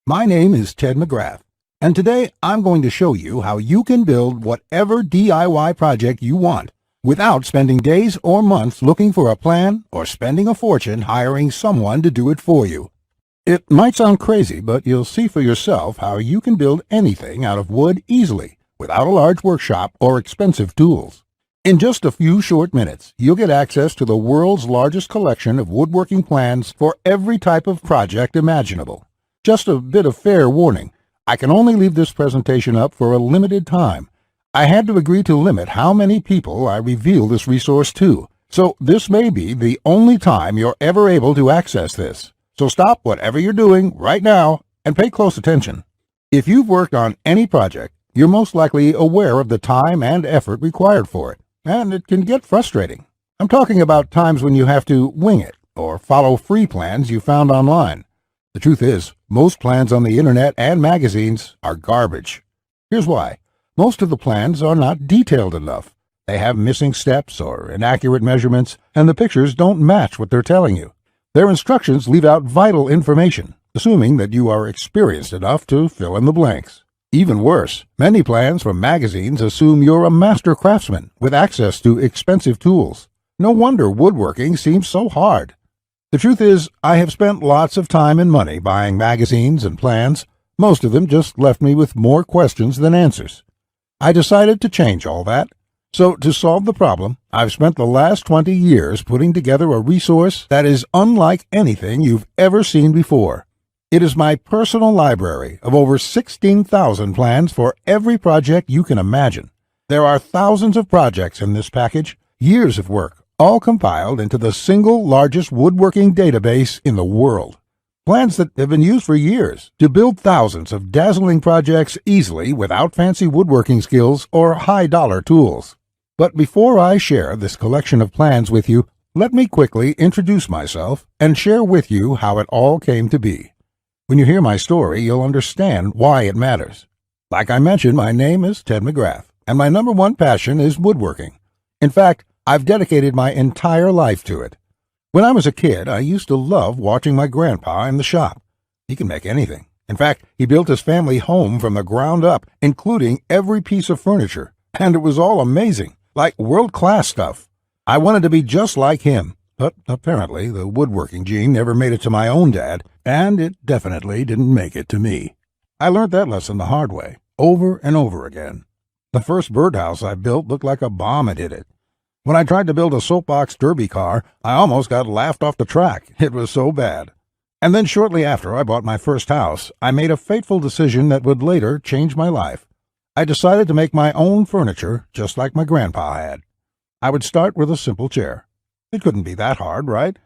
My name is Ted McGrath, and today I'm going to show you how you can build whatever DIY project you want without spending days or months looking for a plan or spending a fortune hiring someone to do it for you. It might sound crazy, but you'll see for yourself how you can build anything out of wood easily without a large workshop or expensive tools. In just a few short minutes, you'll get access to the world's largest collection of woodworking plans for every type of project imaginable. Just a bit of fair warning, I can only leave this presentation up for a limited time. I had to agree to limit how many people I reveal this resource to, so this may be the only time you're ever able to access this. So stop whatever you're doing right now and pay close attention. If you've worked on any project, you're most likely aware of the time and effort required for it, and it can get frustrating. I'm talking about times when you have to wing it or follow free plans you found online. The truth is, most plans on the internet and magazines are garbage. Here's why. Most of the plans are not detailed enough. They have missing steps or inaccurate measurements, and the pictures don't match what they're telling you. Their instructions leave out vital information, assuming that you are experienced enough to fill in the blanks. Even worse, many plans from magazines assume you're a master craftsman with access to expensive tools. No wonder woodworking seems so hard. The truth is, I have spent lots of time and money buying magazines and plans. Most of them just left me with more questions than answers. I decided to change all that. So to solve the problem, I've spent the last 20 years putting together a resource that is unlike anything you've ever seen before. It is my personal library of over 16,000 plans for every project you can imagine. There are thousands of projects in this package, years of work, all compiled into the single largest woodworking database in the world. Plans that have been used for years to build thousands of dazzling projects easily without fancy woodworking skills or high-dollar tools. But before I share this collection of plans with you, let me quickly introduce myself and share with you how it all came to be. When you hear my story, you'll understand why it matters. Like I mentioned, my name is Ted McGrath, and my number one passion is woodworking. In fact, I've dedicated my entire life to it. When I was a kid, I used to love watching my grandpa in the shop. He can make anything. In fact, he built his family home from the ground up, including every piece of furniture, and it was all amazing, like world-class stuff. I wanted to be just like him, but apparently the woodworking gene never made it to my own dad, and it definitely didn't make it to me. I learned that lesson the hard way, over and over again. The first birdhouse I built looked like a bomb had hit it. When I tried to build a soapbox derby car, I almost got laughed off the track. It was so bad. And then shortly after I bought my first house, I made a fateful decision that would later change my life. I decided to make my own furniture just like my grandpa had. I would start with a simple chair. It couldn't be that hard, right?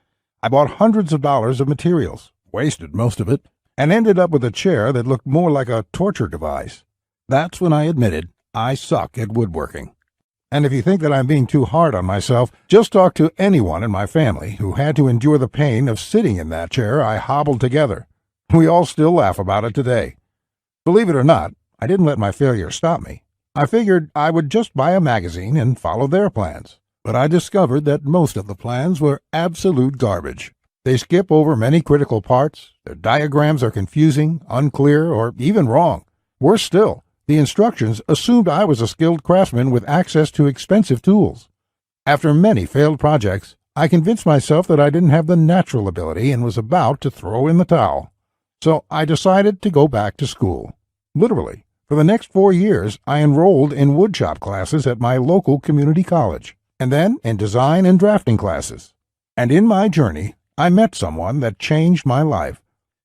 I bought hundreds of dollars of materials, wasted most of it, and ended up with a chair that looked more like a torture device. That's when I admitted I suck at woodworking. And if you think that I'm being too hard on myself, just talk to anyone in my family who had to endure the pain of sitting in that chair I hobbled together. We all still laugh about it today. Believe it or not, I didn't let my failure stop me. I figured I would just buy a magazine and follow their plans. But I discovered that most of the plans were absolute garbage. They skip over many critical parts, their diagrams are confusing, unclear, or even wrong. Worse still, the instructions assumed I was a skilled craftsman with access to expensive tools. After many failed projects, I convinced myself that I didn't have the natural ability and was about to throw in the towel. So I decided to go back to school. Literally, for the next 4 years, I enrolled in woodshop classes at my local community college, and then in design and drafting classes. And in my journey, I met someone that changed my life.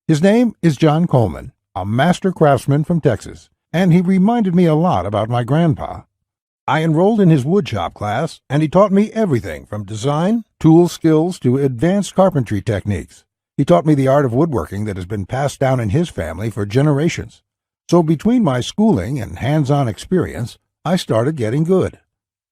His name is John Coleman, a master craftsman from Texas, and he reminded me a lot about my grandpa. I enrolled in his woodshop class, and he taught me everything from design, tool skills, to advanced carpentry techniques. He taught me the art of woodworking that has been passed down in his family for generations. So between my schooling and hands-on experience, I started getting good.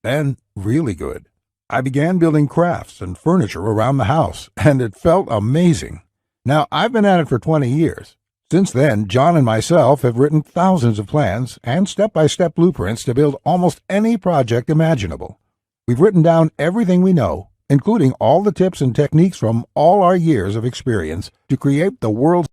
Then, really good. I began building crafts and furniture around the house, and it felt amazing. Now, I've been at it for 20 years. Since then, John and myself have written thousands of plans and step-by-step blueprints to build almost any project imaginable. We've written down everything we know, including all the tips and techniques from all our years of experience, to create the world's